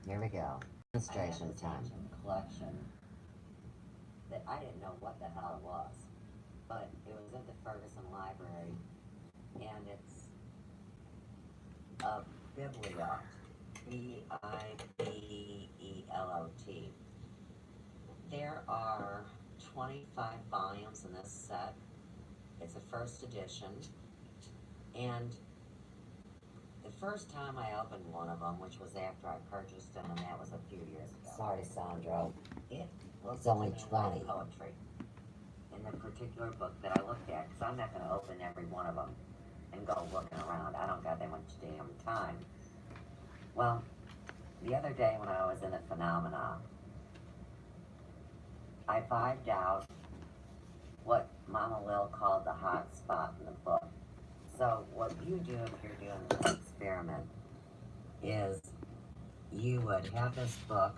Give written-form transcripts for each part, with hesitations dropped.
Here we go. Demonstration time. Collection that I didn't know what the hell it was, but it was at the Ferguson Library, and it's a Bibelot, Bibeelot. There are 25 volumes in this set. It's a first edition, and the first time I opened one of them, which was after I purchased them, and that was a few years ago. Sorry, Sandro. It's only 20. Poetry in the particular book that I looked at, because I'm not going to open every one of them and go looking around. I don't got that much damn time. Well, the other day when I was in a phenomena, I vibed out what Mama Lil called the hot spot in the book. So what you do if you're doing this experiment is you would have this book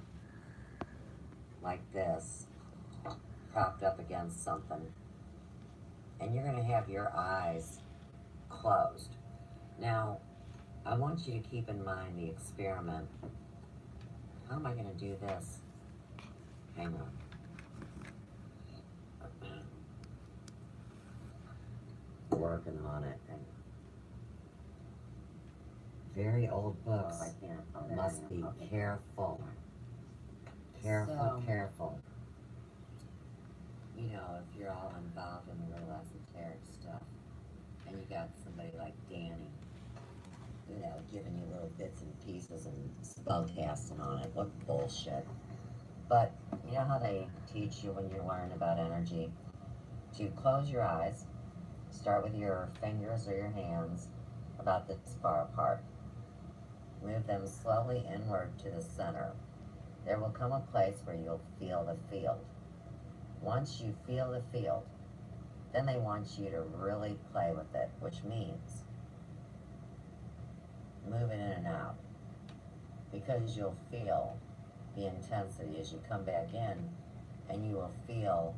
like this propped up against something, and you're going to have your eyes closed. Now, I want you to keep in mind the experiment. How am I going to do this? Hang on. Working on it. Very old books must be careful. Careful. You know, if you're all involved in the real esoteric stuff, and you got somebody like Danny, you know, giving you little bits and pieces and spellcasting on it, what bullshit. But you know how they teach you when you learn about energy to close your eyes, start with your fingers or your hands about this far apart. Move them slowly inward to the center. There will come a place where you'll feel the field. Once you feel the field, then they want you to really play with it, which means moving in and out, because you'll feel the intensity as you come back in, and you will feel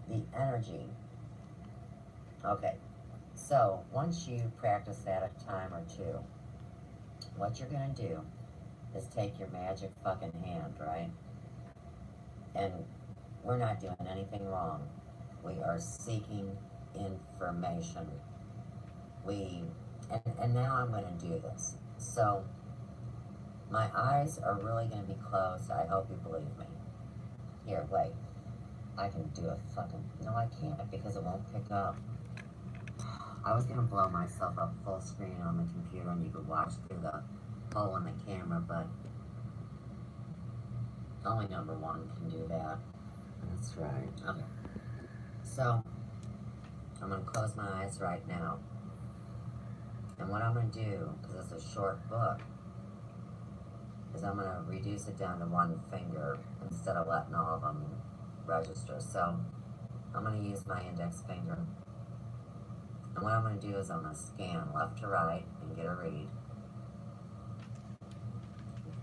the energy. Okay, so once you practice that a time or two, what you're going to do is take your magic fucking hand, right? And we're not doing anything wrong. We are seeking information. And now I'm going to do this. So my eyes are really going to be closed. I hope you believe me. Here, wait. I can do a fucking... No, I can't, because it won't pick up. I was going to blow myself up full screen on the computer and you could watch through the hole in the camera, but only number one can do that. That's right. Okay. So, I'm going to close my eyes right now. And what I'm going to do, because it's a short book, is I'm going to reduce it down to one finger instead of letting all of them register. So, I'm going to use my index finger. And what I'm going to do is I'm going to scan left to right and get a read.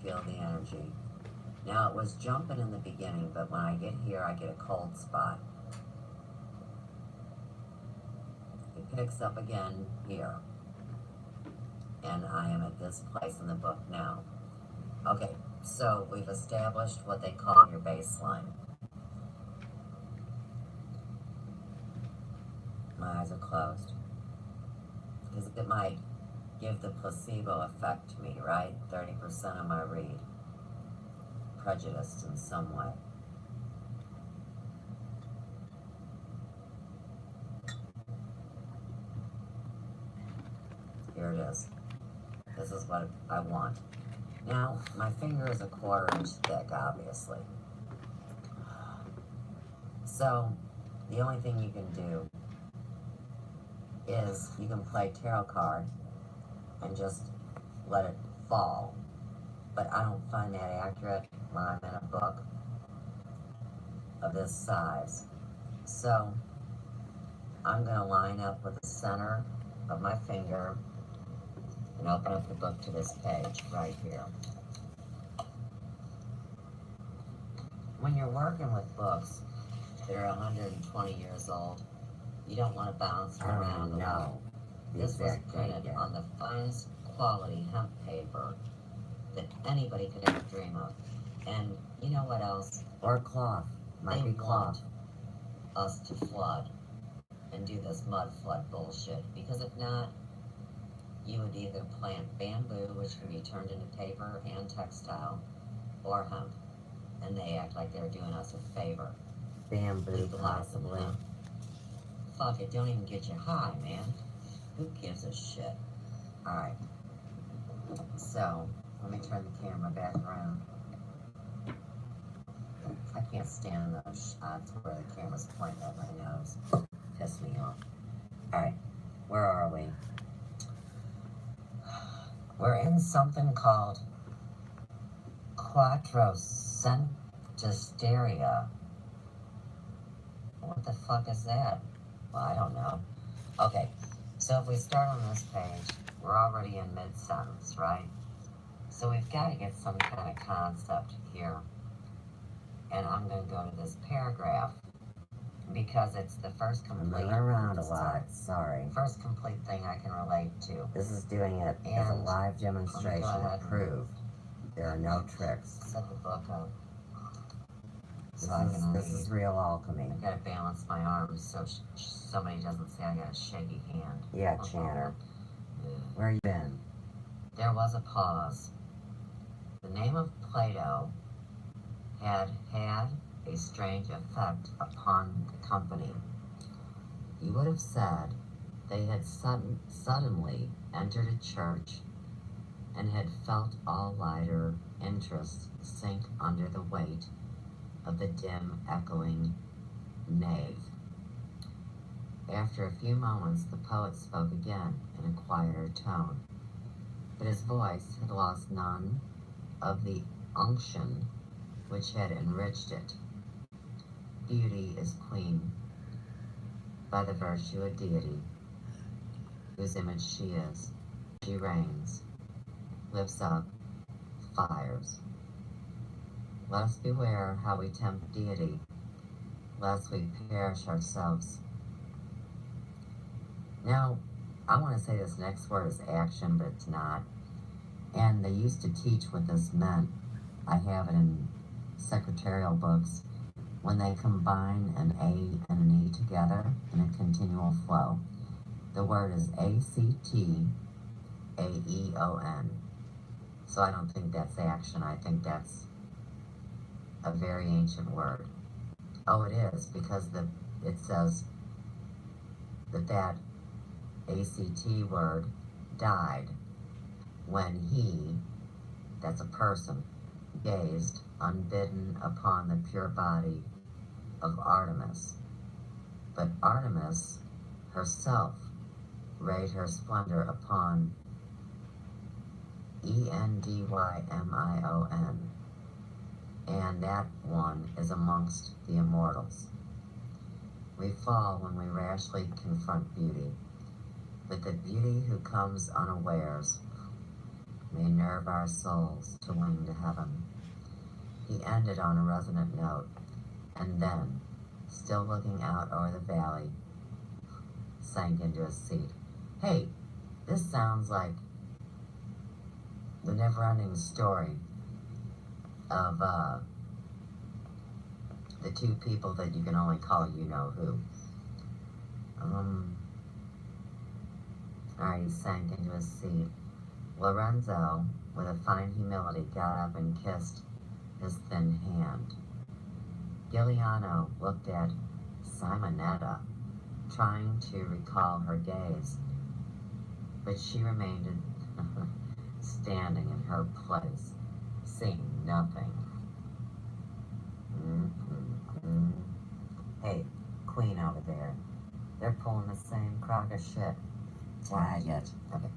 Feel the energy. Now, it was jumping in the beginning, but when I get here, I get a cold spot. It picks up again here. And I am at this place in the book now. Okay, so we've established what they call your baseline. My eyes are closed. Because it might give the placebo effect to me, right? 30% of my read. Prejudiced in some way. Here it is. This is what I want. Now, my finger is a 1/4 inch thick, obviously. So, the only thing you can do is you can play tarot card and just let it fall. But I don't find that accurate when I'm in a book of this size. So I'm going to line up with the center of my finger and open up the book to this page right here. When you're working with books that are 120 years old, you don't want to bounce around. No. This was printed on the finest quality hemp paper that anybody could ever dream of. And you know what else? Or cloth. Might They be cloth. want us to flood and do this mud flood bullshit. Because if not, you would either plant bamboo, which can be turned into paper and textile, or hemp. And they act like they're doing us a favor. Bamboo, Legalizing possibly. hemp. Fuck it, don't even get you high, man. Who gives a shit? Alright. So, let me turn the camera back around. I can't stand those shots where the camera's pointing at my nose. Piss me off. Alright, where are we? We're in something called quadrocentisteria. What the fuck is that? Well, I don't know. Okay, so if we start on this page, we're already in mid-sentence, right? So we've got to get some kind of concept here. And I'm going to go to this paragraph because it's the first I'm complete... moving around a lot, sorry. First complete thing I can relate to. This is doing it as a live demonstration to prove there are no tricks. Set the book up. This is real alchemy. I gotta balance my arms so somebody doesn't say I got a shaky hand. Yeah, Channer. Where you been? There was a pause. The name of Plato had a strange effect upon the company. You would have said they had suddenly entered a church and had felt all lighter interests sink under the weight of the dim, echoing nave. After a few moments, the poet spoke again in a quieter tone, but his voice had lost none of the unction which had enriched it. Beauty is queen by the virtue of deity, whose image she is. She reigns, lifts up, fires. Let us beware how we tempt deity, lest we perish ourselves. Now, I want to say this next word is action, but it's not. And they used to teach what this meant. I have it in secretarial books. When they combine an A and an E together in a continual flow. The word is A-C-T-A-E-O-N. So I don't think that's action. I think that's a very ancient word. Oh, it is, because it says that A-C-T word died when he, that's a person, gazed unbidden upon the pure body of Artemis. But Artemis herself rayed her splendor upon E-N-D-Y-M-I-O-N, and that one is amongst the immortals. We fall when we rashly confront beauty, but the beauty who comes unawares may nerve our souls to wing to heaven. He ended on a resonant note, and then, still looking out over the valley, sank into a seat. Hey, this sounds like the never-ending story of the two people that you can only call you-know-who. Alright, he sank into his seat. Lorenzo, with a fine humility, got up and kissed his thin hand. Giuliano looked at Simonetta, trying to recall her gaze, but she remained standing in her place, seeing nothing. Hey, Queen over there, they're pulling the same crock of shit. Tag it. Okay.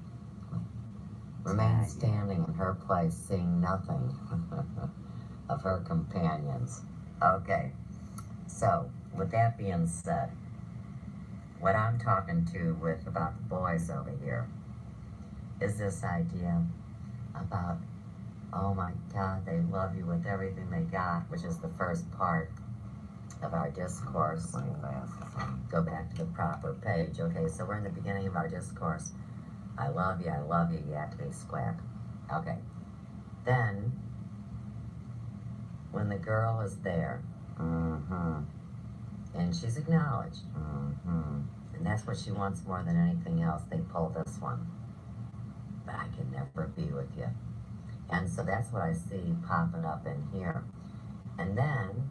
Remained standing in her place, seeing nothing of her companions. Okay, so with that being said, what I'm talking to with about the boys over here is this idea about, oh my God, they love you with everything they got, which is the first part of our discourse. Go back to the proper page. Okay, so we're in the beginning of our discourse. I love you, you have to be squack. Okay. Then, when the girl is there, and she's acknowledged, and that's what she wants more than anything else, they pull this one. But I can never be with you. And so that's what I see popping up in here. And then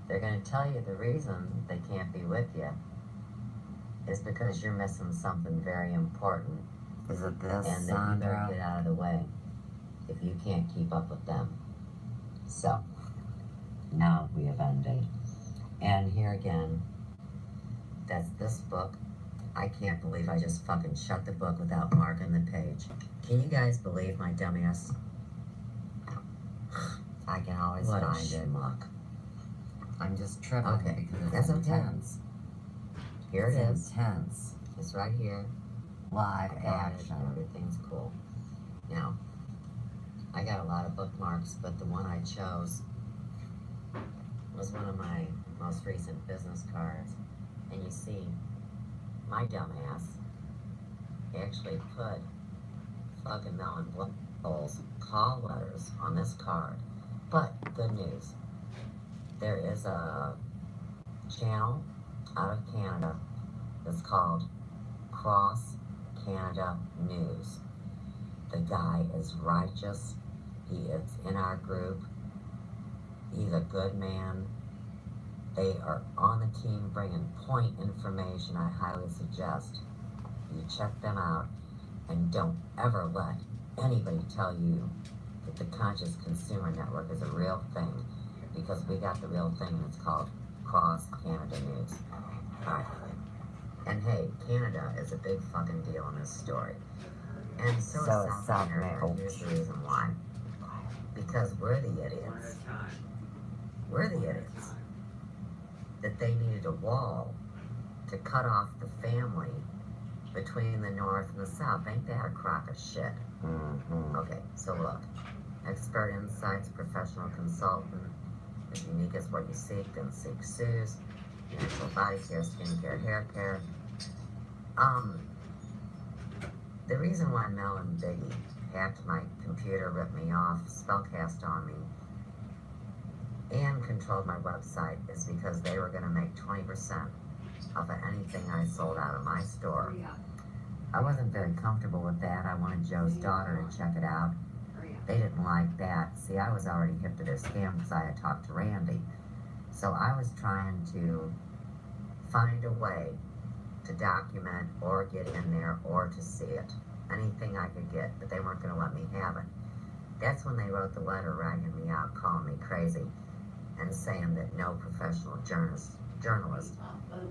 they're going to tell you the reason they can't be with you is because you're missing something very important. Is it this, and that you better Sandro? get out of the way if you can't keep up with them. So, now we have ended. And here again, that's this book. I can't believe I just fucking shut the book without marking the page. Can you guys believe my dumbass? I can always What a find it. schmuck. I'm just tripping Okay, because that's it's okay. intense. Here it It's is. intense. It's right here. Live I got it. action. Everything's cool. Now, I got a lot of bookmarks, but the one I chose was one of my most recent business cards. And you see, my dumbass actually put fucking melon bowls call letters on this card. But good news, there is a channel out of Canada that's called Cross Canada News. The guy is righteous. He is in our group. He's a good man. They are on the team bringing point information. I highly suggest you check them out and don't ever let anybody tell you that the Conscious Consumer Network is a real thing, because we got the real thing and it's called Cross Canada News. Alright. And hey, Canada is a big fucking deal in this story. And so is South America. Here's the reason why. Because we're the idiots. We're the idiots. That they needed a wall to cut off the family between the North and the South. Ain't that a crock of shit? Okay, so look. Expert insights, professional consultant. As unique as what you seek, then seek Sue's. Natural body care, skin care, hair care. The reason why Mel and Biggie hacked my computer, ripped me off, spellcast on me, and controlled my website is because they were going to make 20% of anything I sold out of my store. I wasn't very comfortable with that. I wanted Joe's daughter to check it out. They didn't like that. See, I was already hip to their scam because I had talked to Randy. So I was trying to find a way to document or get in there or to see it. Anything I could get, but they weren't going to let me have it. That's when they wrote the letter ragging me out, calling me crazy, and saying that no professional journalist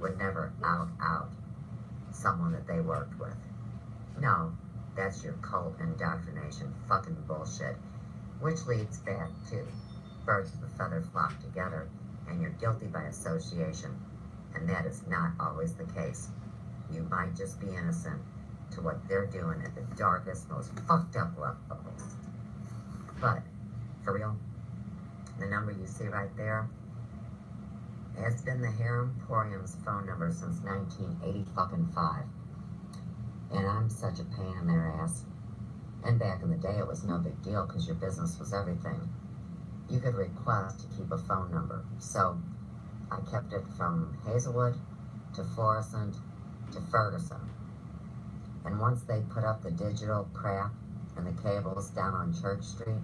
would never out someone that they worked with. No, that's your cult indoctrination fucking bullshit, which leads back to birds of a feather flock together, and you're guilty by association, and that is not always the case. You might just be innocent to what they're doing at the darkest, most fucked up levels. But, for real, the number you see right there has been the Hair Emporium's phone number since 1985. And I'm such a pain in their ass. And back in the day, it was no big deal because your business was everything. You could request to keep a phone number. So, I kept it from Hazelwood to Florissant to Ferguson. And once they put up the digital crap and the cables down on Church Street,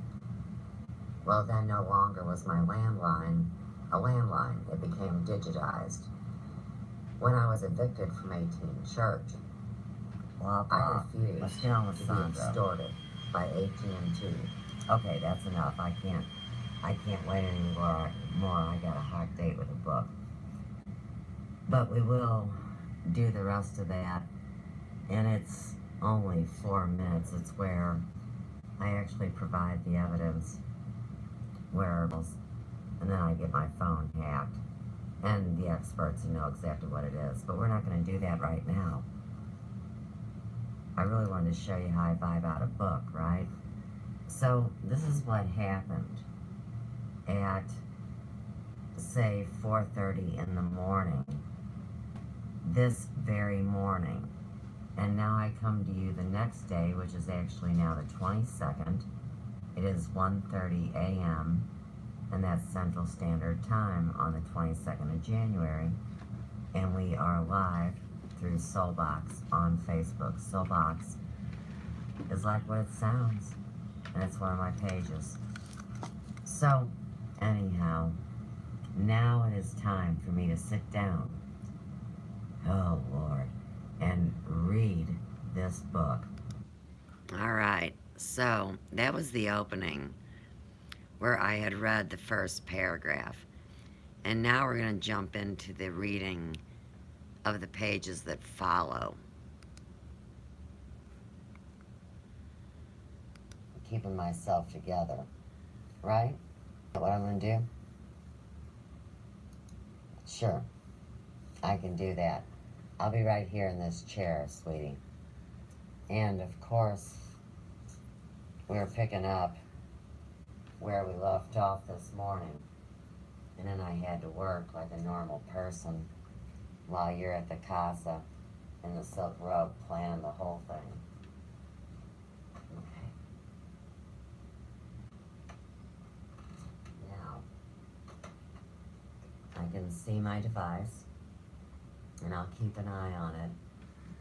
well, then no longer was my landline a landline. It became digitized. When I was evicted from 18 Church, I refused Let's get on with to be Sandro. extorted by AT&T. Okay, that's enough. I can't wait anymore. I got a hot date with a book. But we will do the rest of that. And it's only 4 minutes. It's where I actually provide the evidence, wearables, and then I get my phone hacked. And the experts know exactly what it is. But we're not going to do that right now. I really wanted to show you how I vibe out a book, right? So this is what happened at, say, 4:30 in the morning, this very morning. And now I come to you the next day, which is actually now the 22nd, It is 1:30 a.m. and that's Central Standard Time on the 22nd of January. And we are live through Soulbox on Facebook. Soulbox is like what it sounds, and it's one of my pages. So, anyhow, now it is time for me to sit down, oh Lord, and read this book. Alright, so that was the opening where I had read the first paragraph. And now we're going to jump into the reading of the pages that follow. Keeping myself together, right? What I'm going to do? Sure, I can do that. I'll be right here in this chair, sweetie. And of course, we're picking up where we left off this morning. And then I had to work like a normal person while you're at the casa in the silk robe planning the whole thing. Okay. Now, I can see my device, and I'll keep an eye on it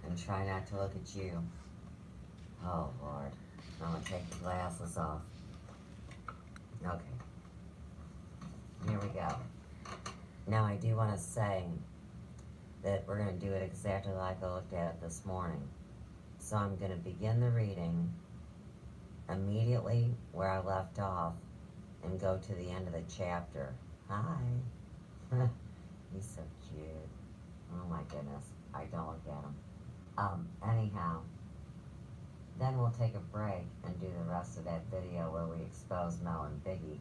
and try not to look at you. Oh, Lord. I'm gonna take the glasses off. Okay. Here we go. Now, I do want to say that we're going to do it exactly like I looked at it this morning. So I'm going to begin the reading immediately where I left off and go to the end of the chapter. Hi. He's so cute. Oh my goodness. I don't look at him. Anyhow, then we'll take a break and do the rest of that video where we expose Mel and Biggie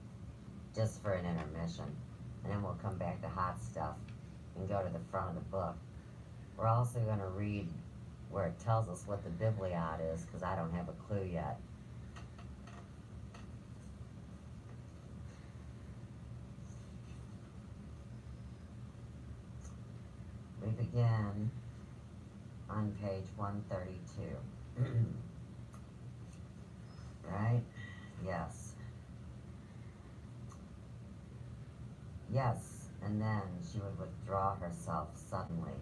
just for an intermission. And then we'll come back to hot stuff and go to the front of the book. We're also going to read where it tells us what the Bibelot is, because I don't have a clue yet. We begin on page 132. Right? Yes. Yes, and then she would withdraw herself suddenly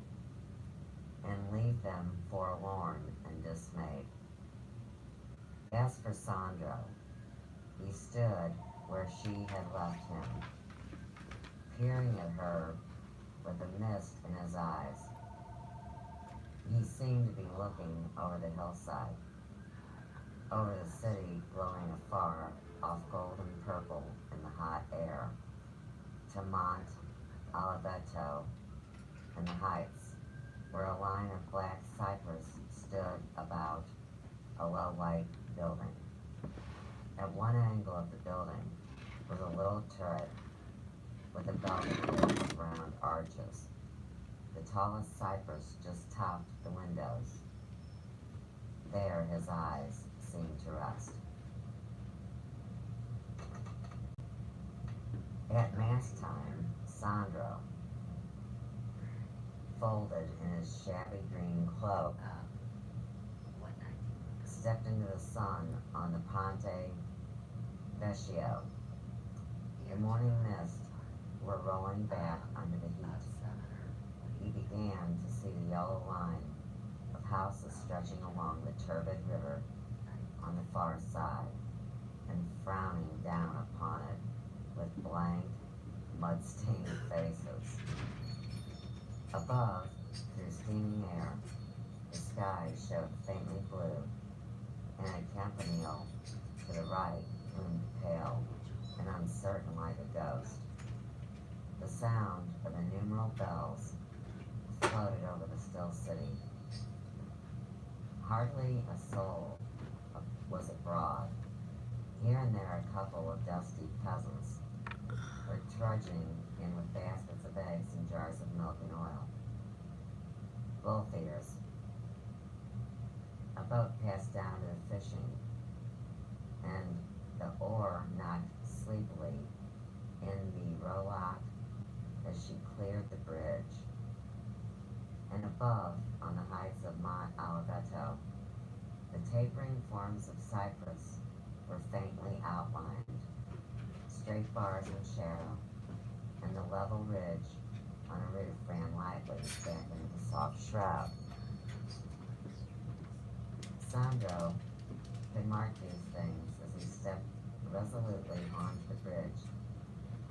and leave them forlorn and dismayed. As for Sandro, he stood where she had left him, peering at her with a mist in his eyes. He seemed to be looking over the hillside, over the city glowing afar off golden purple in the hot air, to Mont Oliveto and the heights, where a line of black cypress stood about a low white building. At one angle of the building was a little turret with a velvet roof of round arches. The tallest cypress just topped the windows. There his eyes seemed to rest. At mass time, Sandro, folded in his shabby green cloak, stepped into the sun on the Ponte Vecchio. The morning mist were rolling back under the heat. He began to see the yellow line of houses stretching along the turbid river on the far side and frowning down upon it with blank, mud-stained faces. Above, through steaming air, the sky showed faintly blue, and a campanile to the right loomed pale and uncertain like a ghost. The sound of innumerable bells floated over the still city. Hardly a soul was abroad. Here and there a couple of dusty peasants were trudging in with baskets of eggs and jars of milk and oil. Bull feeders. A boat passed down to the fishing, and the oar knocked sleepily in the rowlock as she cleared the bridge. And above, on the heights of Mont Oliveto, the tapering forms of cypress were faintly outlined, straight bars in shadow, and the level ridge on a roof ran lightly back into the soft shroud. Sandro could mark these things as he stepped resolutely onto the bridge,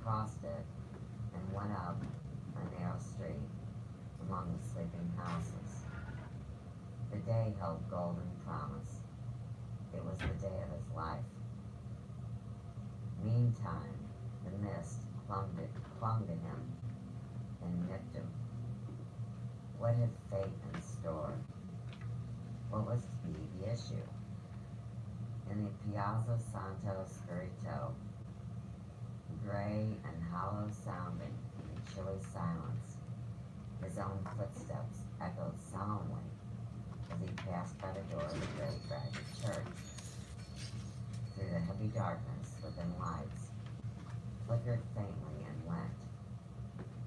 crossed it, and went up a narrow street among the sleeping houses. The day held golden promise. It was the day of his life. Meantime, the mist clung to him and nipped him. What had fate in store? What was to be the issue? In the Piazza Santo Spirito, gray and hollow sounding in chilly silence, his own footsteps echoed solemnly as he passed by the door of the great ragged church. Through the heavy darkness within, lights flickered faintly and went.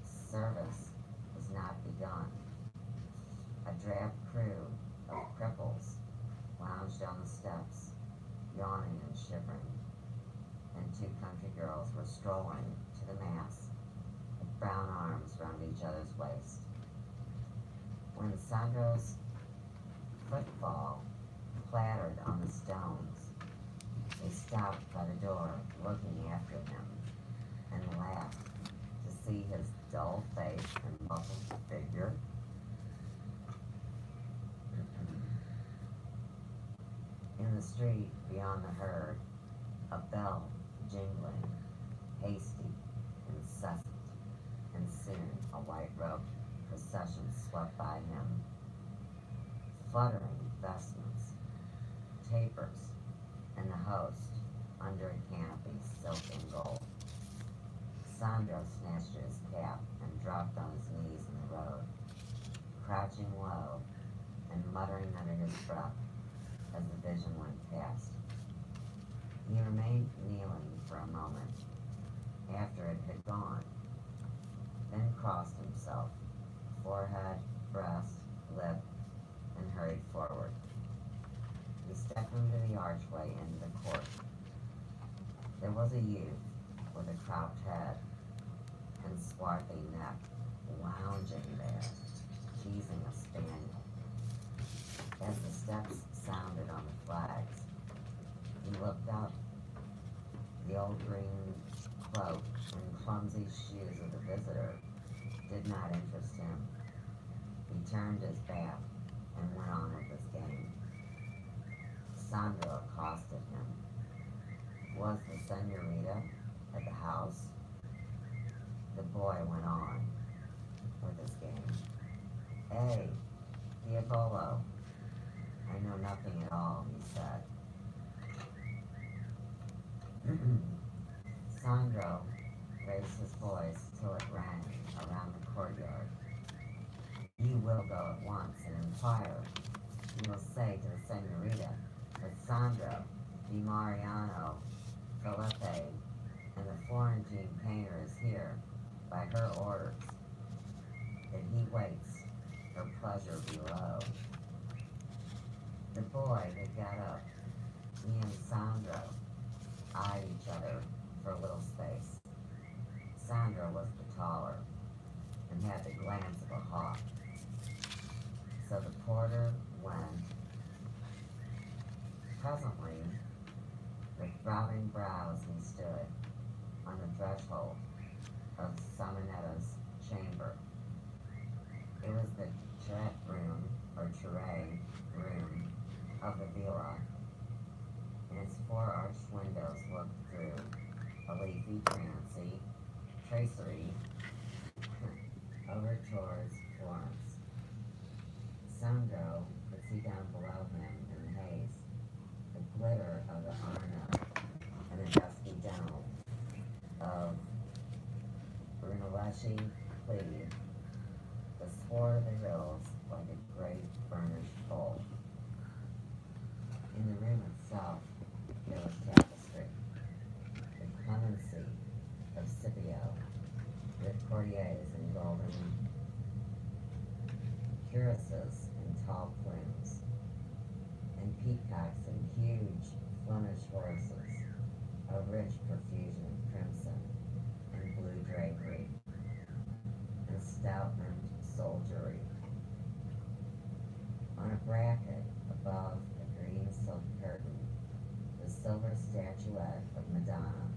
Service was not begun. A drab crew of cripples lounged on the steps, yawning and shivering, and two country girls were strolling to the mass with brown arms round each other's waist. When Sandro's footfall clattered on the stones, they stopped by the door, looking after him, and laughed to see his dull face and muffled figure. In the street beyond the herd, a bell jingling, hasty, incessant, and soon a white-robed procession swept by him. Fluttering vestments, tapers, and the host under a canopy, silk and gold. Sandro snatched at his cap and dropped on his knees in the road, crouching low and muttering under his breath as the vision went past. He remained kneeling for a moment after it had gone, then crossed himself, forehead, breast, lip, and hurried forward. He stepped into the archway into the court. There was a youth with a cropped head and swarthy neck lounging there, teasing a spaniel. As the steps sounded on the flags, he looked up. The old green cloak and clumsy shoes of the visitor did not interest him. He turned his back and went on with his game. Sandro accosted him. Was the senorita at the house? The boy went on with his game. Hey, Diavolo. I know nothing at all, he said. Sandro raised his voice till it rang around the courtyard. You will go at once and inquire. You will say to the senorita that Sandro Di Mariano Felipe and the Florentine painter is here by her orders, that he waits her pleasure below. The boy had got up. He and Sandro eyed each other for a little space. Sandro was the taller and had the glance of a hawk. So the porter went. Presently, with throbbing brows, he stood on the threshold of Simonetta's chamber. It was the turret room, or turret room, of the villa, and its four arched windows looked through a leafy tracery over towards Florence. Sandro could see down below him in the haze the glitter of the Arno and the dusky dome of Brunelleschi Cleve, the sward of the hills like a great burnished bowl. In the room itself, there was tapestry, the clemency of Scipio, with courtiers in golden cuirasses and tall plumes, and peacocks and huge Flemish horses, a rich profusion of crimson and blue drapery and stout mint soldiery. On a bracket above a green silk curtain, the silver statuette of Madonna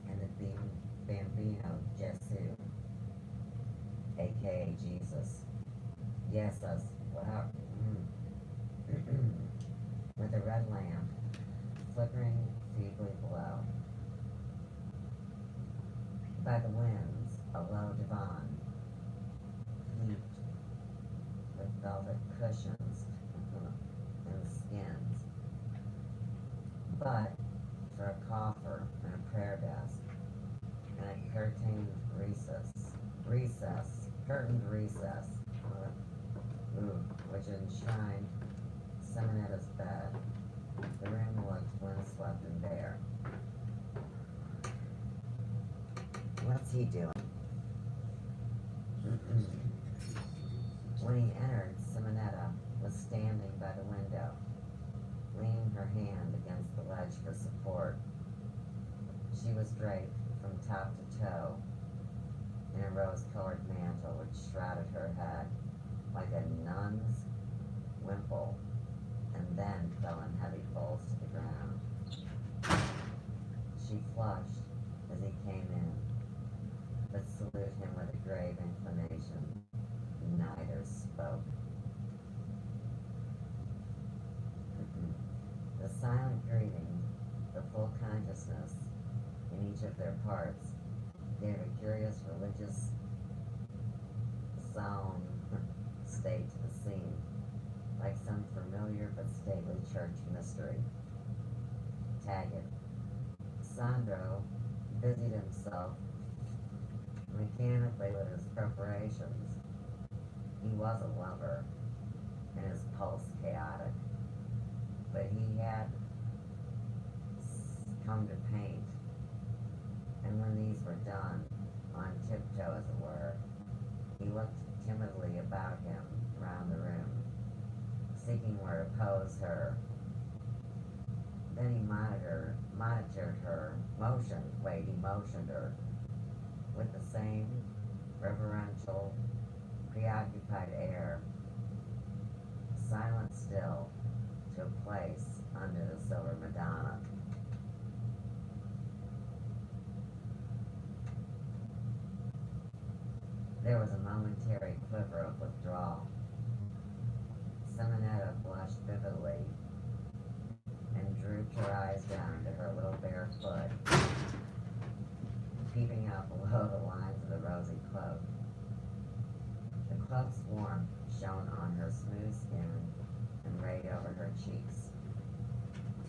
and the Bambino Gesù, aka Jesus. Yes, us. Wow. With a red lamp flickering feebly below. By the winds, a low divan, heaped with velvet cushions and skins. But for a coffer and a prayer desk, and a curtained recess, which enshrined Simonetta's bed. The room looked windswept and bare. What's he doing? When he entered, Simonetta was standing by the window, leaning her hand against the ledge for support. She was draped from top to toe in a rose-colored mantle which shrouded her head like a nun's wimple, and then fell in heavy folds to the ground. She flushed as he came in, but saluted him with a grave inclination. Neither spoke. The silent greeting, the full consciousness in each of their parts, gave a curious religious solemn state to the scene, like some familiar but stately church mystery. Taggart. Sandro busied himself mechanically with his preparations. He was a lover, and his pulse chaotic, but he had come to paint, and when these were done, on tiptoe as it were, he looked timidly about him round the room, seeking where to pose her. Then he monitored her motioned her with the same reverential, preoccupied air, silent still, to a place under the silver Madonna. There was a momentary quiver of withdrawal. Simonetta blushed vividly and drooped her eyes down to her little bare foot, peeping out below the lines of the rosy cloak. The cloak's warmth shone on her smooth skin and rayed over her cheeks.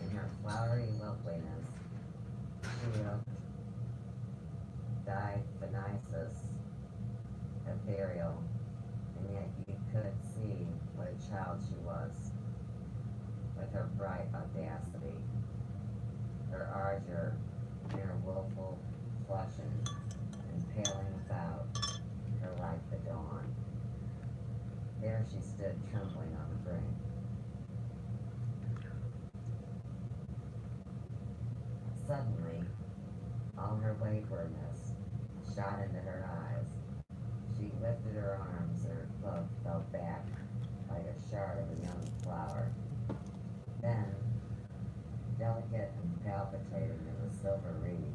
In her flowery loveliness, she looked diaphanous, ethereal, and yet you could see what a child she was, with her bright audacity, her ardor, and her willful flushing and paling about her like the dawn. There she stood trembling on the brink. Suddenly, all her waywardness shot into her eyes. She lifted her arms and her cloak fell back like a shard of a young flower. Then, delicate and palpitating as a silver reed,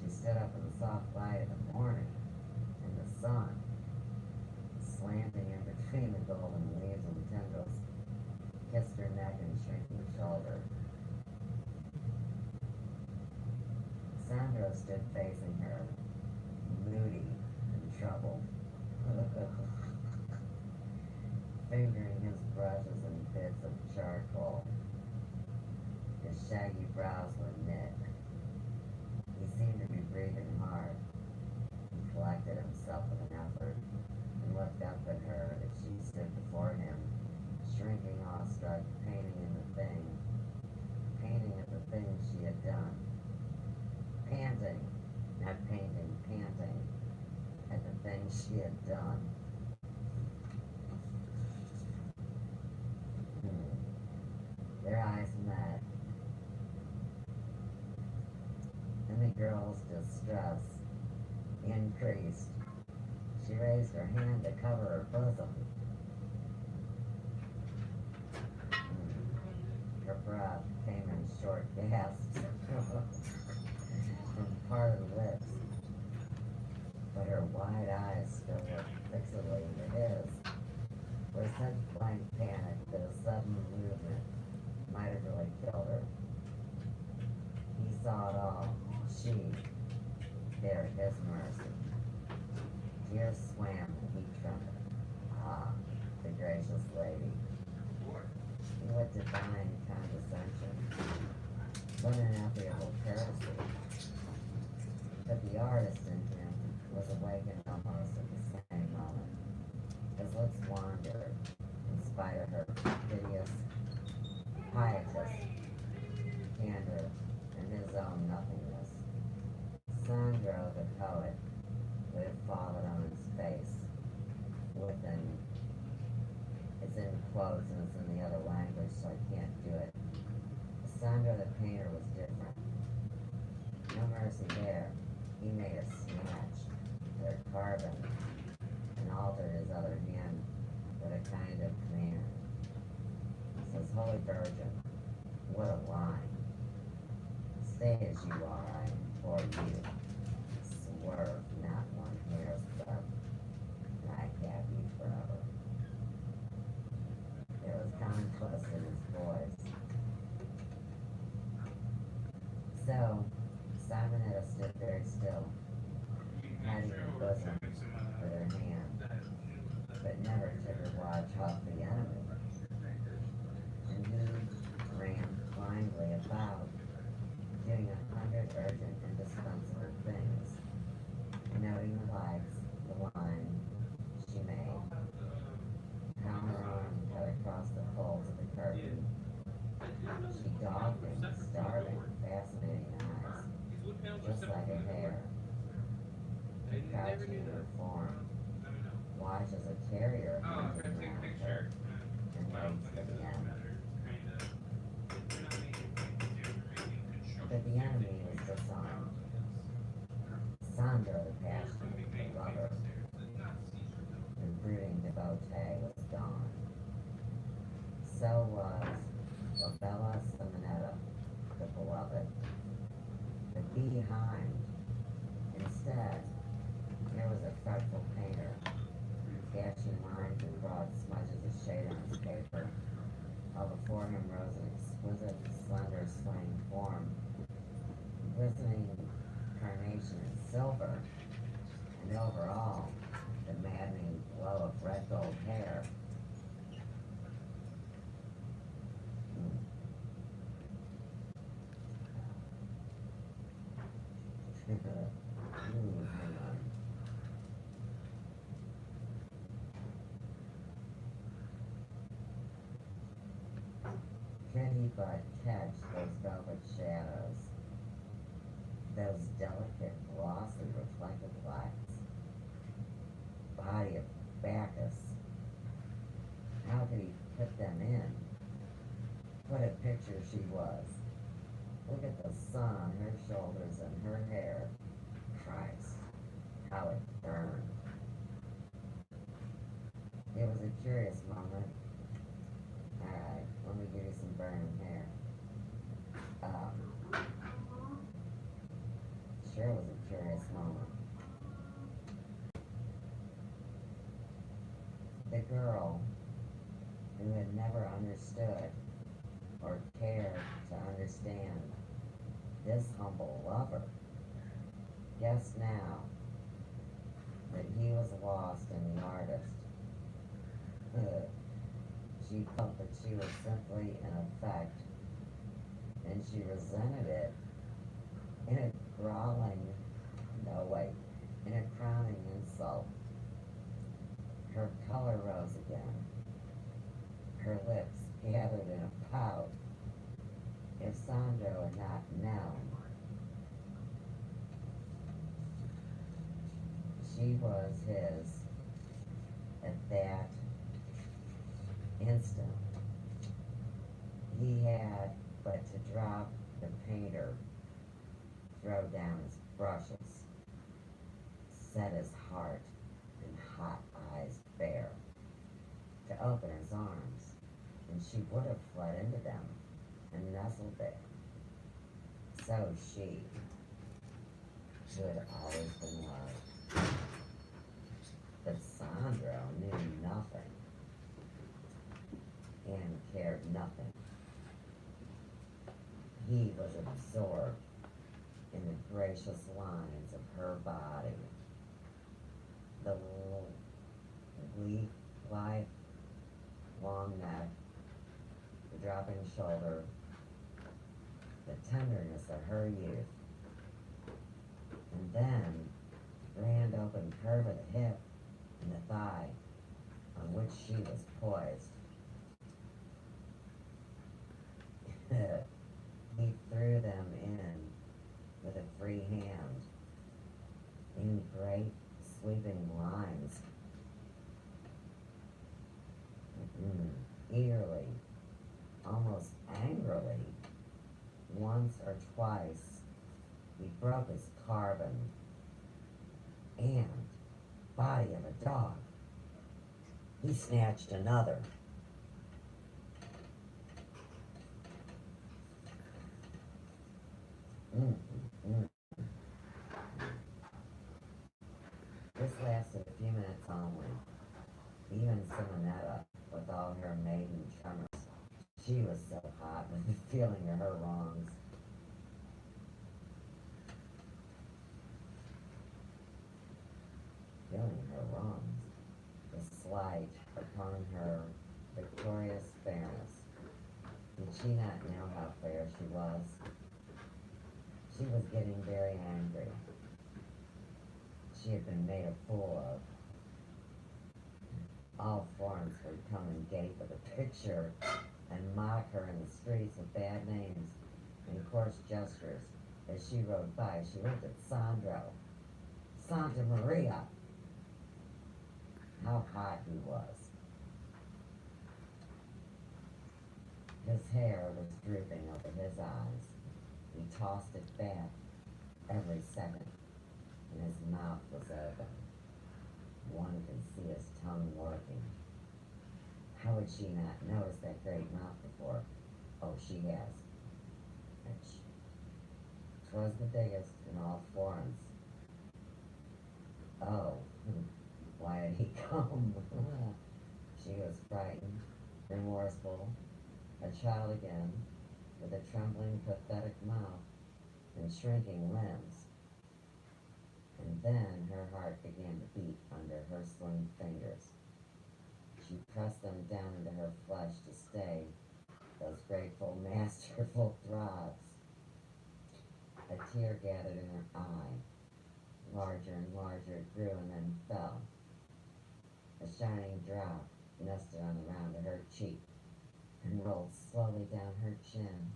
she stood up in the soft light of the morning, and the sun, slanting in between the golden leaves and tendrils, kissed her neck and shrinking shoulder. Sandro stood facing her, moody and troubled, fingering his brushes and bits of charcoal. His shaggy brows were knit. He seemed to be breathing hard. He collected himself with an effort and looked up at her as she stood before him, shrinking awestruck, painting at the things she had done. Panting, not painting, panting at the things she had done. Their eyes met. girl's distress increased. She raised her hand to cover her bosom. Her breath came in short gasps from parted lips, but her wide eyes still looked fixedly into his, with such blank panic that a sudden movement might have really killed her. He saw it all. She bared his mercy. Tears swam and he trembled. Ah, the gracious lady. What divine condescension. What an enviable courtesy. But the artist in him was awakened almost at the same moment. His lips wandered, in spite of her piteous, pietist candor and his own nothingness. Sandro, the poet, would have fallen on his face with an, it's in quotes and it's in the other language, so I can't do it. Sandro, the painter, was different. No mercy there. He made a snatch, their carbon, and altered his other hand with a kind of command. Says, Holy Virgin, what a line. Stay as you are, I implore you. Swerve not one hair's breadth, and I have you forever. There was conquest in his voice. So, Simonetta stood very still, patting her bosom with her hand, but never took her watch off the enemy. And he ran blindly about, doing 100 urgent, indispensable things, noting the lights, the wine she made, how her arm cut across the folds of the curtain. She dogged him with starving, fascinating eyes, just like a hare, crouching in her form, watches a terrier hunting around her, and waits for the end. But the enemy was disarmed. Sandro, the passionate, the lover, the brooding devotee, was gone. So was La Bella Simonetta, the beloved. But behind, instead, there was a fretful painter, dashing lines and broad smudges of shade on his paper, while before him rose an exquisite, slender, swaying form, glistening carnation and silver, and over all, the maddening glow of red gold hair. Hang on. Can he but catch those velvet shadows, those delicate, glossy, reflective lights? Body of Bacchus. How could he put them in? What a picture she was. Look at the sun on her shoulders and her hair. Christ, how it burned. It was a curious moment. Alright, let me give you some burning hair. Sure was a curious moment. The girl who had never understood or cared to understand this humble lover guessed now that he was lost in the artist. She felt that she was simply an effect, and she resented it in a in a crowning insult. Her color rose again. Her lips gathered in a pout. If Sandro had not known, she was his at that instant. He had but to drop the painter throw down his brushes, set his heart and hot eyes bare, to open his arms, and she would have fled into them and nestled there. So she, who had always been loved, but Sandro knew nothing and cared nothing. He was absorbed in the gracious lines of her body, the leaf-like long neck, the dropping shoulder, the tenderness of her youth, and then the grand open curve of the hip and the thigh on which she was poised. He threw them in with a free hand, in great sweeping lines, eagerly, almost angrily. Once or twice he broke his carbon, and, body of a dog, he snatched another. This lasted a few minutes only. Even Simonetta, with all her maiden tremors, she was so hot with the feeling of her wrongs. Feeling her wrongs, the slight upon her victorious fairness. Did she not know how fair she was? She was getting very angry. She had been made a fool of. All Florence would come and gape at the picture and mock her in the streets with bad names and coarse gestures. As she rode by, she looked at Sandro. Santa Maria! How hot he was. His hair was drooping over his eyes. He tossed it back every second, and his mouth was open. One could see his tongue working. How would she not notice that great mouth before? Oh, she has. Twas the biggest in all Florence. Oh, why had he come? She was frightened, remorseful, a child again, with a trembling, pathetic mouth and shrinking limbs. And then her heart began to beat under her slim fingers. She pressed them down into her flesh to stay those grateful, masterful throbs. A tear gathered in her eye. Larger and larger it grew and then fell. A shining drop nested on the round of her cheek and rolled slowly down her chin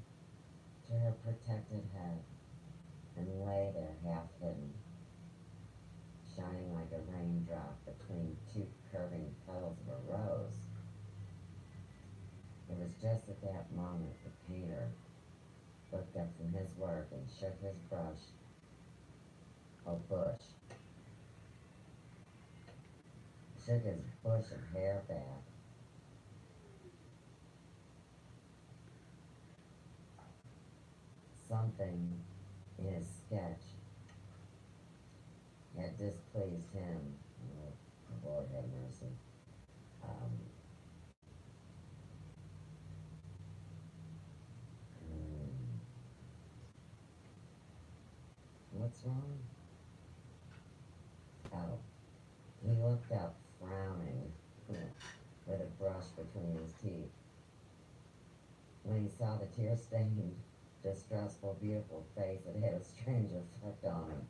to her protected head and lay there half hidden, shining like a raindrop between two curving petals of a rose. It was just at that moment the painter looked up from his work and shook his brush, bush, shook his bush of hair back. Something in his sketch had displeased him. Oh, the Lord have mercy. What's wrong? Oh, he looked up, frowning, with a brush between his teeth. When he saw the tear-stained, distressful, beautiful face, it had a strange effect on him.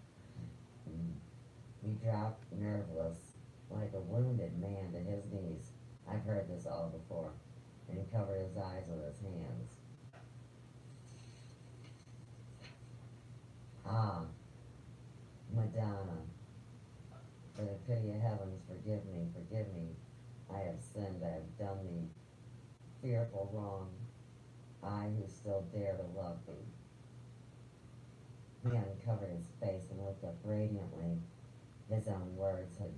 He dropped nerveless, like a wounded man, to his knees. I've heard this all before. And he covered his eyes with his hands. Ah, Madonna, for the pity of heavens, forgive me, forgive me. I have sinned, I have done thee fearful wrong. I who still dare to love thee. He uncovered his face and looked up radiantly. His own words had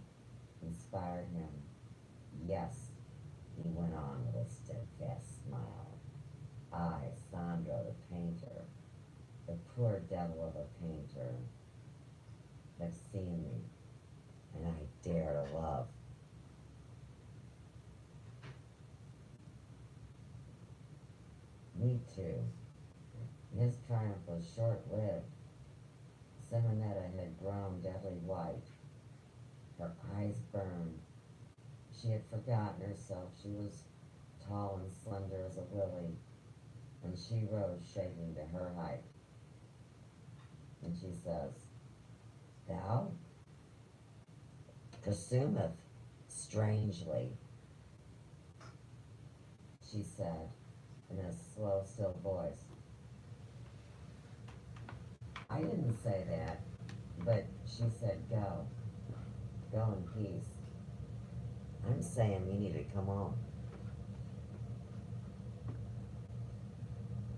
inspired him. Yes, he went on with a steadfast smile. I, Sandro, the painter, the poor devil of a painter, have seen me, and I dare to love. Me too. His triumph was short-lived. Simonetta had grown deadly white. Her eyes burned. She had forgotten herself. She was tall and slender as a lily, and she rose shaking to her height. And she says, Thou presumeth strangely, she said in a slow, still voice. I didn't say that, but she said, Go. Go in peace. I'm saying you need to come home.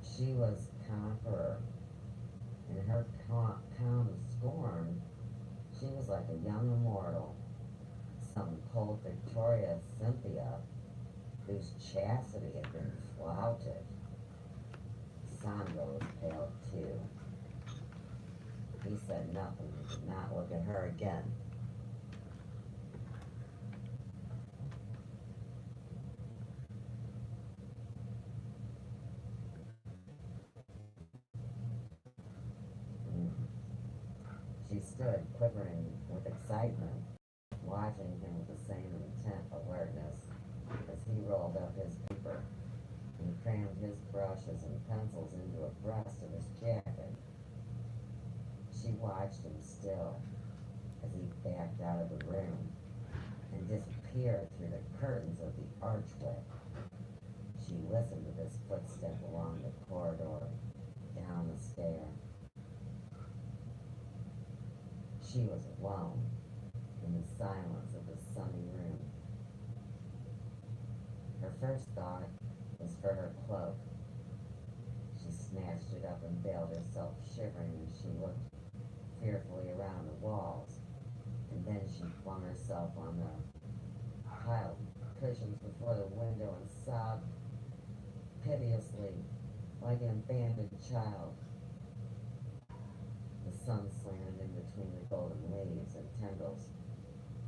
She was conqueror. In her count of scorn, she was like a young immortal, some cold Victoria Cynthia, whose chastity had been flouted. Sandro was pale too. He said nothing. He did not look at her again. She stood quivering with excitement, watching him with the same intent alertness as he rolled up his paper and crammed his brushes and pencils into a breast of his jacket. She watched him still as he backed out of the room and disappeared through the curtains of the archway. She listened to his footstep along the corridor, down the stair. She was alone in the silence of the sunny room. Her first thought was for her cloak. She snatched it up and veiled herself, shivering as she looked fearfully around the walls. And then she flung herself on the piled cushions before the window and sobbed piteously like an abandoned child. The sun slanted in between the golden leaves and tendrils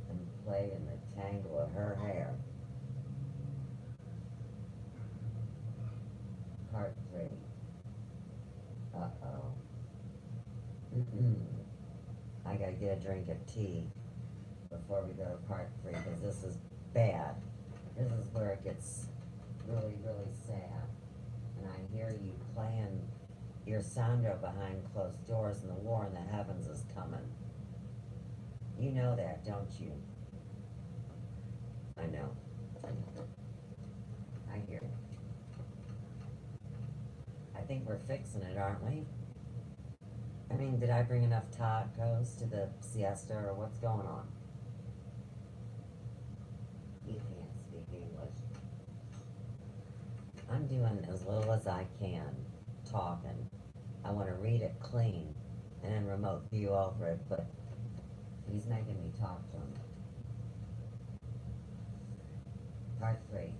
and played in the tangle of her hair. Part 3. Uh-oh. I gotta get a drink of tea before we go to part 3, because this is bad. This is where it gets really, really sad. And I hear you playing your Sandro behind closed doors, and the war in the heavens is coming. You know that, don't you? I know. I hear you. I think we're fixing it, aren't we? I mean, did I bring enough tacos to the siesta, or what's going on? You can't speak English. I'm doing as little as I can, talking. I want to read it clean, and then remote view over it, but he's making me talk to him. Part 3.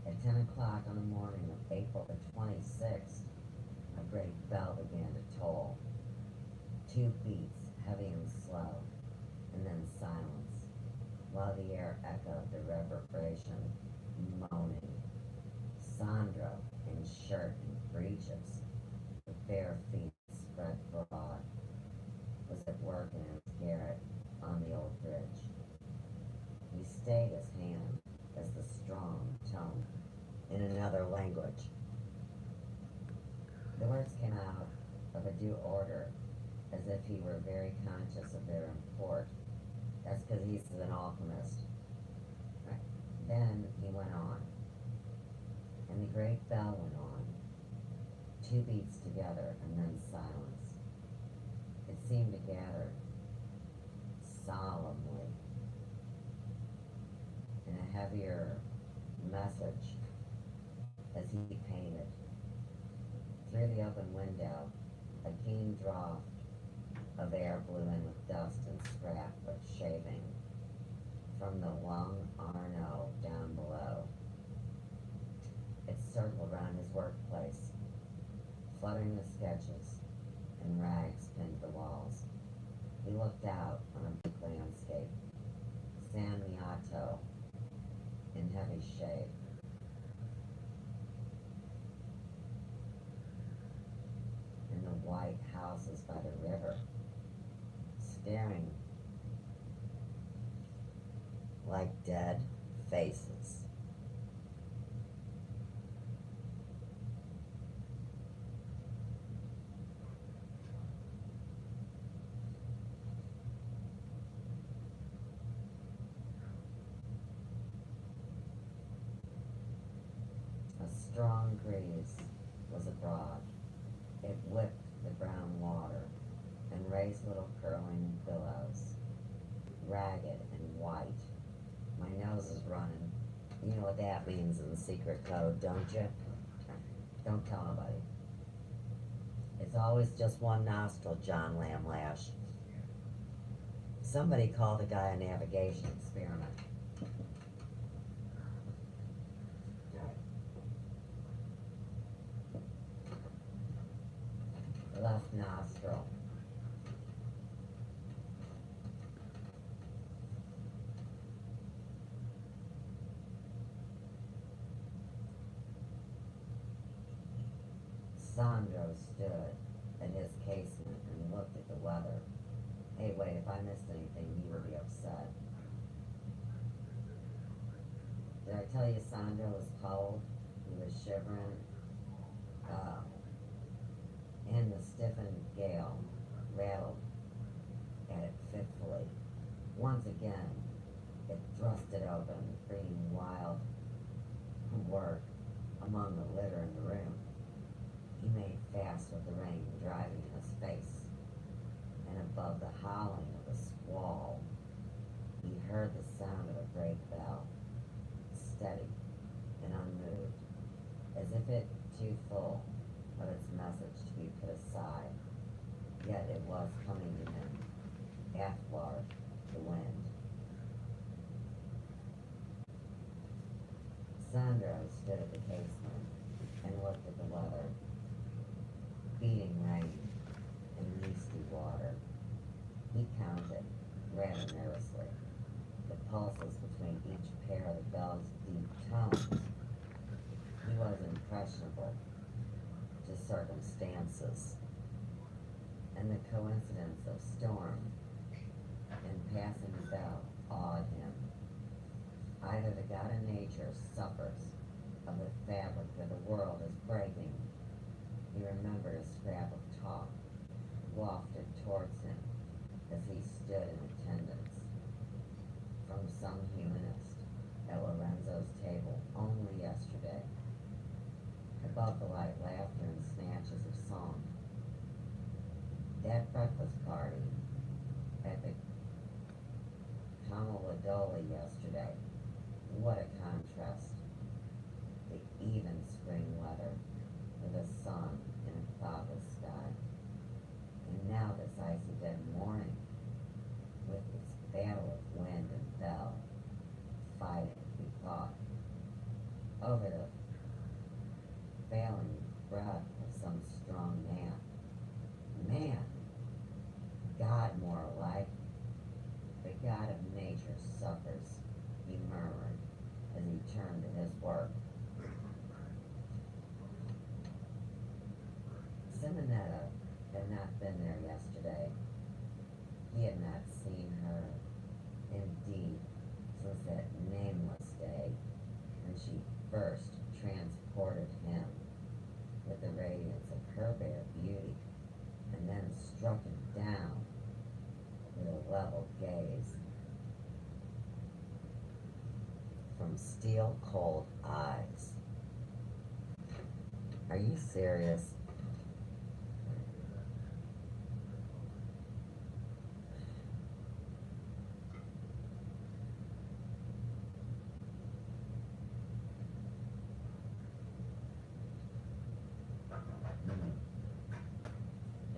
At 10 o'clock on the morning of April the 26th, a great bell began to toll. 2 beats, heavy and slow, and then silence, while the air echoed the reverberation, moaning. Sandro, in shirt and breeches, with bare feet spread broad, was at work in his garret on the old bridge. He stayed his hand as the strong tone in another language. The words came out of a due order, as if he were very conscious of their import. That's because he's an alchemist. Right. Then he went on, and the great bell went on. 2 beats together, and then silence. It seemed to gather solemnly in a heavier message as he painted. Through the open window, a keen draught of air blew in with dust and scrap of shaving from the lung Arno down below. It circled around his workplace, fluttering the sketches, and rags pinned the walls. He looked out on a big landscape, San Miato, in heavy shade. And the white houses by the river, staring like dead faces. A strong breeze was abroad. It whipped the brown water and raised little curling billows, ragged and white. My nose is running. You know what that means in the secret code, don't you? Don't tell nobody. It's always just one nostril, John Lamlash. Somebody called a guy a navigation experiment. Left nostril. Sandro stood at his casement and looked at the weather. Hey, wait, if I missed anything, he would be upset. Did I tell you Sandro was cold? He was shivering. And the stiffened gale rattled at it fitfully. Once again, it thrust it open, bringing wild work among the litter in the room. He made fast with the rain driving in his face, and above the howling of the squall, he heard the sound of a great bell, steady and unmoved, as if it too full of its message to be put aside, yet it was coming to him, athwart the wind. Sandro stood at the casement and looked at the weather, beating rain and yeasty water. He counted, rather nervously, the pulses between each pair of the bell's deep tones. He was impressionable to circumstances, and the coincidence of storm and passing bell awed him. Either the God of nature suffers of the fabric that the world is breaking. He remembered a scrap of talk wafted towards him as he stood in attendance from some humanist at Lorenzo's table only yesterday. Above the light laughter and snatches of song. That breakfast party at the Camaldoli yesterday. What a contrast. The even spring weather with the sun in a cloudless sky. And now this icy dead morning with its battle of wind and bell fighting, he thought, over the failing breath of some strong man. Man, God more like, the God of nature suffers, he murmured as he turned to his work. Simonetta had not been there yesterday. He had not seen her, indeed, since that nameless day when she first transported him with the radiance of her bare beauty, and then struck him down with a level gaze from steel-cold eyes. Are you serious?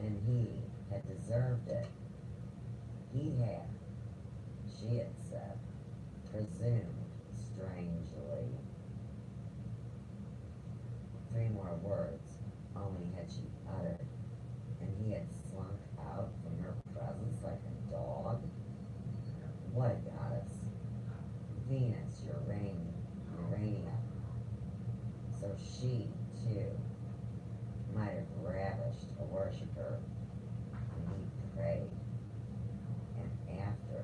And he deserved it. He had, she had said, presumed, strangely. 3 more words only had she uttered, and he had slunk out from her presence like a dog. What a goddess. Venus, Urania. So she, too, might have ravished a worshipper, and he prayed. And after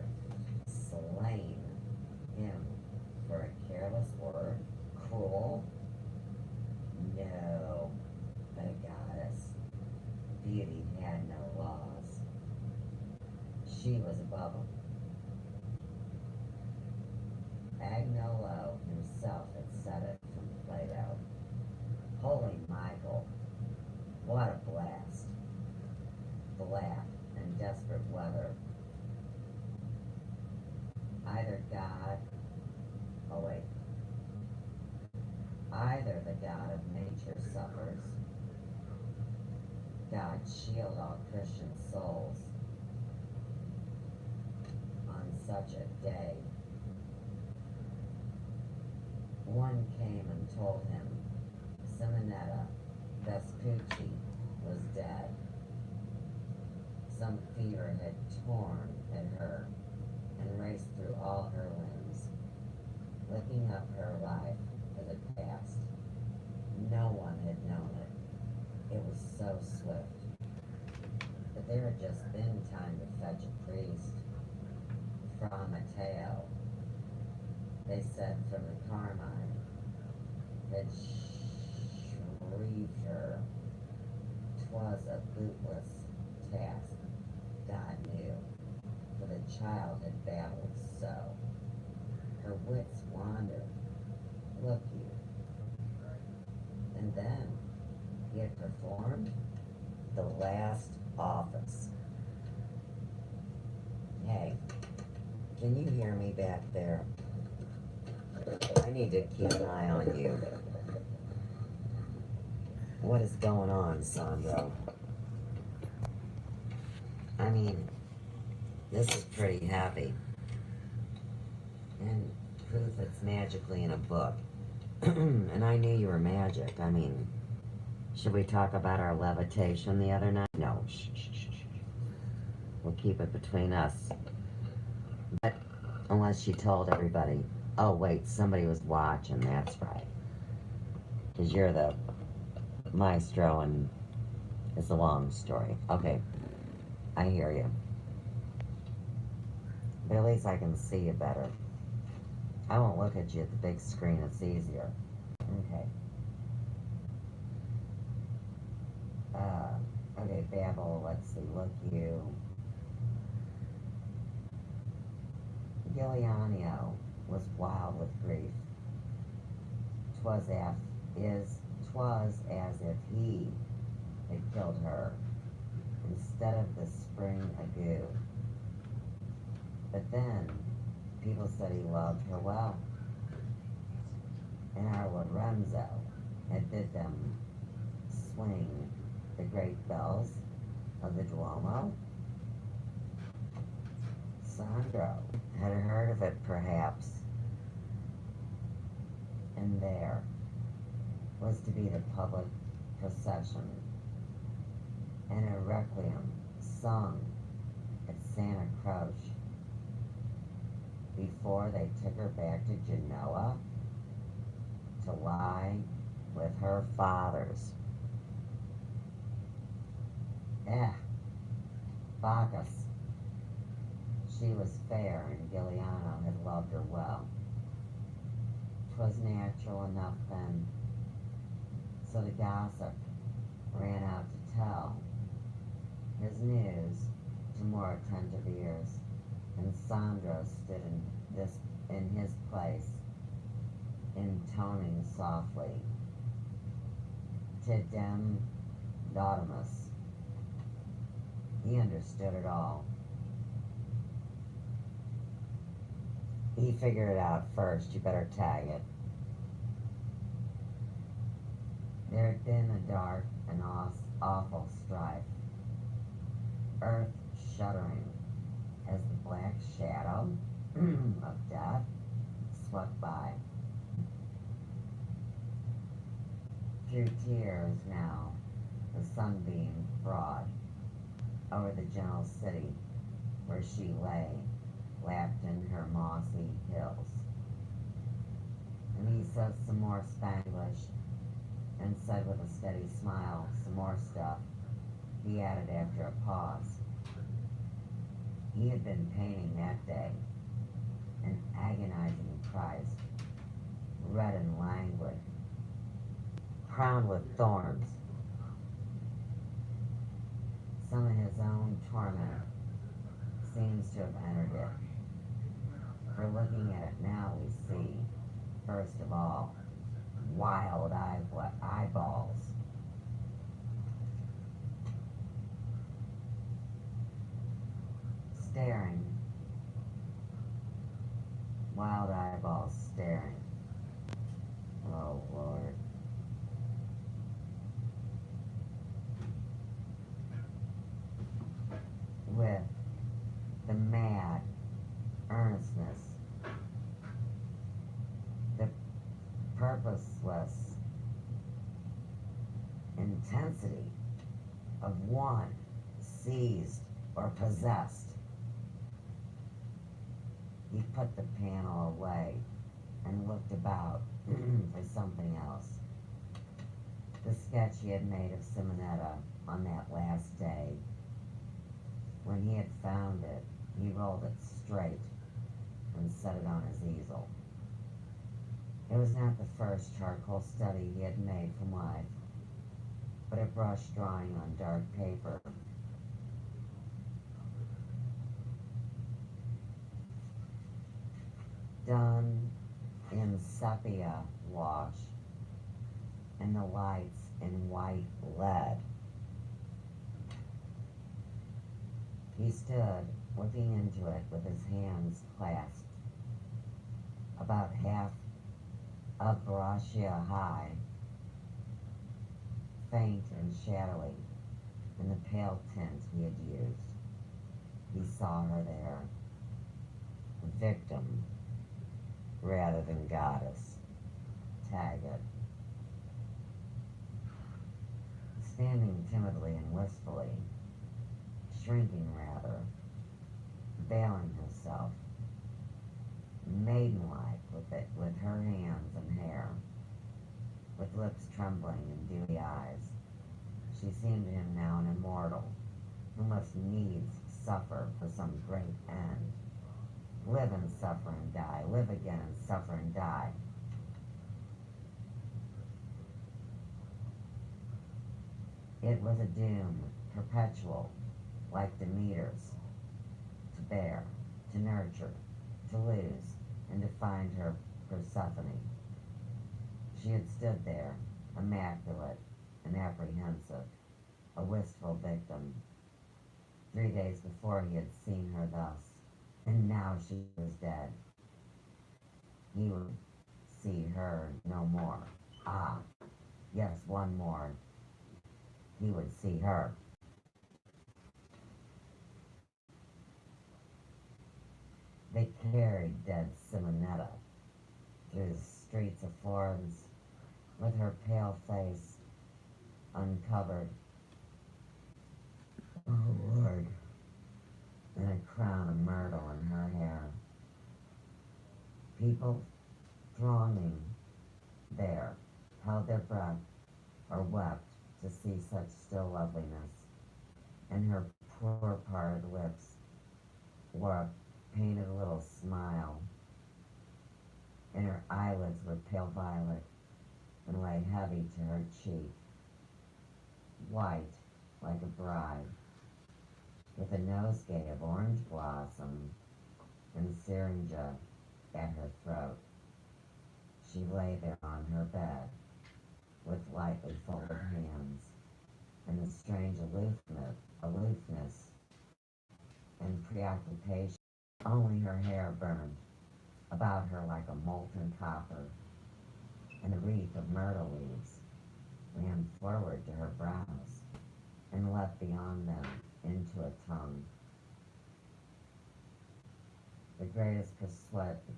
slain him for a careless word, cruel? No, but a goddess. Beauty had no laws. She was above them. Agnolo himself had said it from Plato. Holy Michael, what a blast. Black and desperate weather. Either the God of nature suffers. God shield all Christian souls on such a day. One came and told him Simonetta Vespucci was dead. Some fever had torn at her and raced through all her limbs, licking up her life as it passed. No one had known it. It was so swift. But there had just been time to fetch a priest. Fra Matteo, they said, from the Carmine, had shrieved her. 'Twas a bootless task, God knew, for the child had babbled so. Her wits wandered. Look you. And then he had performed the last office. Hey, can you hear me back there? I need to keep an eye on you. What is going on, Sandro? I mean, this is pretty heavy. And proof it's magically in a book. And I knew you were magic. I mean, should we talk about our levitation the other night? No, shh. We'll keep it between us. But unless she told everybody. Oh, wait, somebody was watching, that's right. Because you're the maestro and it's a long story. Okay, I hear you. But at least I can see you better. I won't look at you at the big screen, it's easier. Okay. Okay, Babel, let's see, look you. Giuliano was wild with grief. 'Twas as if he had killed her instead of the spring ague. But then people said he loved her well, and our Lorenzo had bid them swing the great bells of the Duomo. Sandro had heard of it, perhaps, and there was to be the public procession and a requiem sung at Santa Croce before they took her back to Genoa to lie with her fathers. Bacchus. She was fair, and Giuliano had loved her well. 'Twas natural enough then. So the gossip ran out to tell his news to more attentive ears, and Sandro stood in his place, intoning softly, Te Deum Laudamus. He understood it all. He figured it out first. You better tag it. There had been a dark and awful strife. earth shuddering as the black shadow of death swept by. Through tears now, the sunbeam broad over the gentle city where she lay, lapped in her mossy hills. And he said some more Spanglish, and said with a steady smile some more stuff. He added after a pause. He had been painting that day, an agonizing Christ, red and languid, crowned with thorns. Some of his own torment seems to have entered it. For looking at it now, we see, first of all, wild eyeballs. Staring. Wild eyeballs staring. Oh, Lord. With the mad earnestness, the purposeless intensity of one seized or possessed. He put the panel away and looked about for something else. The sketch he had made of Simonetta on that last day, when he had found it, he rolled it straight and set it on his easel. It was not the first charcoal study he had made from life, but a brush drawing on dark paper. Done in sepia wash and the lights in white lead. He stood looking into it with his hands clasped, about half a braccia high, faint and shadowy in the pale tint he had used. He saw her there, victim rather than goddess, Taggart, standing timidly and wistfully, shrinking rather, veiling herself, maidenlike with her hands and hair, with lips trembling and dewy eyes. She seemed to him now an immortal, who must needs suffer for some great end. Live and suffer and die, live again and suffer and die. It was a doom, perpetual, like Demeter's, to bear, to nurture, to lose, and to find her Persephone. She had stood there, immaculate and apprehensive, a wistful victim. 3 days before he had seen her thus, and now she was dead. He would see her no more. Ah, yes, one more. He would see her. They carried dead Simonetta through the streets of Florence with her pale face uncovered. Oh, Lord. And a crown of myrtle in her hair. People thronging there held their breath or wept to see such still loveliness, and her poor parted lips wore a painted little smile, and her eyelids were pale violet and lay heavy to her cheek, white like a bride, with a nosegay of orange blossom and syringa at her throat. She lay there on her bed, with lightly folded hands, and a strange aloofness and preoccupation. Only her hair burned about her like a molten copper, and a wreath of myrtle leaves ran forward to her brows and left beyond them into a tongue. greatest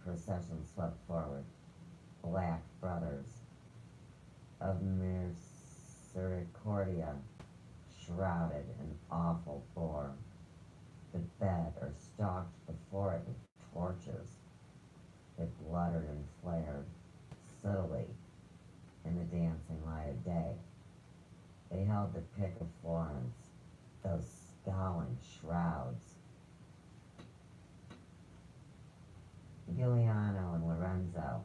procession swept forward. Black brothers of misericordia, shrouded in awful gore, the bed or stalked before it with torches. It gluttered and flared subtly in the dancing light of day. They held the pick of Florence, those scowling shrouds. Giuliano and Lorenzo,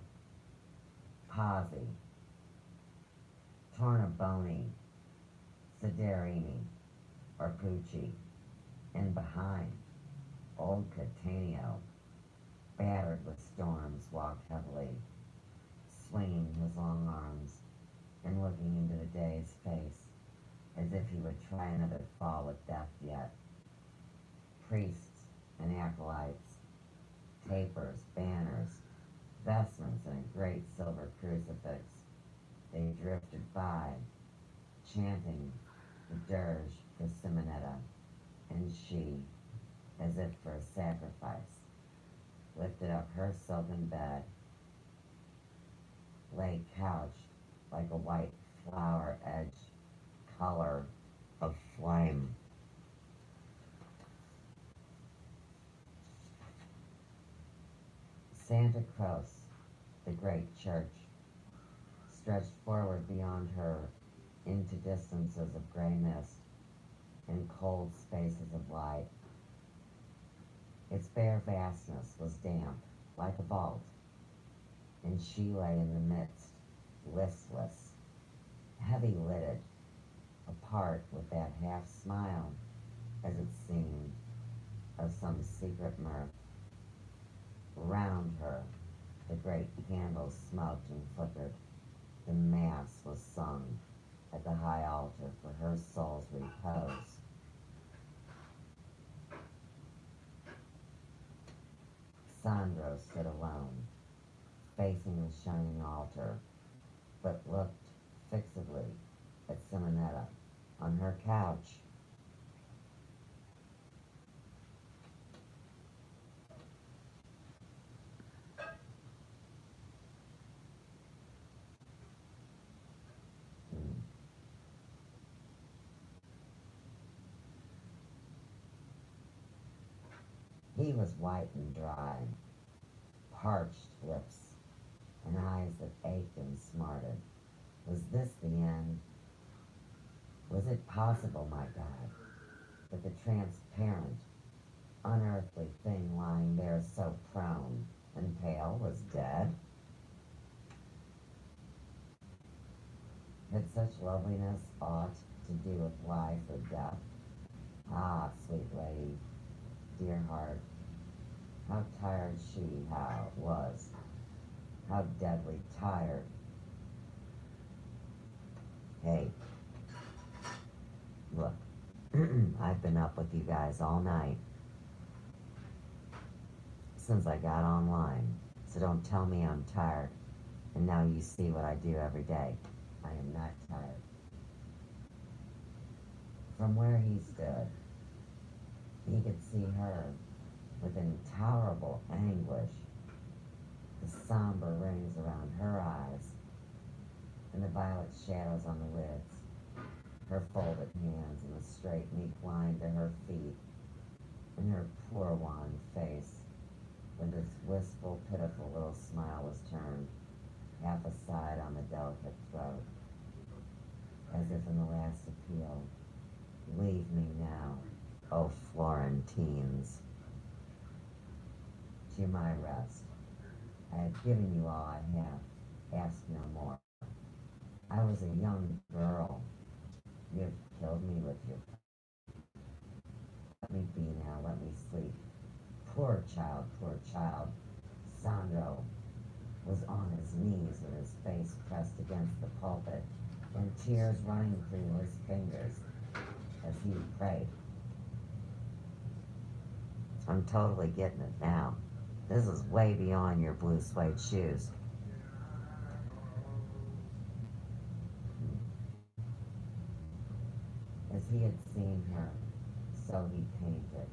Pazzi, Tornabuoni, Sederini, or Pucci, and behind, old Catania, battered with storms, walked heavily, swinging his long arms and looking into the day's face as if he would try another fall with death yet. Priests and acolytes, tapers, banners, vestments, and a great silver crucifix. They drifted by, chanting the dirge for Simonetta, and she, as if for a sacrifice, lifted up her silken bed, lay couched like a white flower-edged color of flame. Santa Croce, the great church, stretched forward beyond her into distances of gray mist and cold spaces of light. Its bare vastness was damp, like a vault, and she lay in the midst, listless, heavy-lidded, apart with that half-smile, as it seemed, of some secret mirth. Round her, the great candles smoked and flickered. The Mass was sung at the high altar for her soul's repose. Sandro stood alone, facing the shining altar, but looked fixedly at Simonetta on her couch. He was white and dry, parched lips, and eyes that ached and smarted. Was this the end? Was it possible, my God, that the transparent, unearthly thing lying there so prone and pale was dead? Had such loveliness aught to do with life or death? Ah, sweet lady, dear heart, how tired she was, how deadly tired. Hey, look, I've been up with you guys all night since I got online, so don't tell me I'm tired, and now you see what I do every day. I am not tired. From where he stood, he could see her with intolerable anguish, the somber rings around her eyes, and the violet shadows on the lids, her folded hands in the straight, meek line to her feet, and her poor wan face, with its wistful, pitiful little smile was turned, half aside on the delicate throat, as if in the last appeal, leave me now, O Florentines. To my rest. I have given you all I have. Ask no more. I was a young girl. You have killed me with your... Let me be now, let me sleep. Poor child. Sandro was on his knees with his face pressed against the pulpit and tears running through his fingers as he prayed. I'm totally getting it now. This is way beyond your blue suede shoes. As he had seen her, so he painted.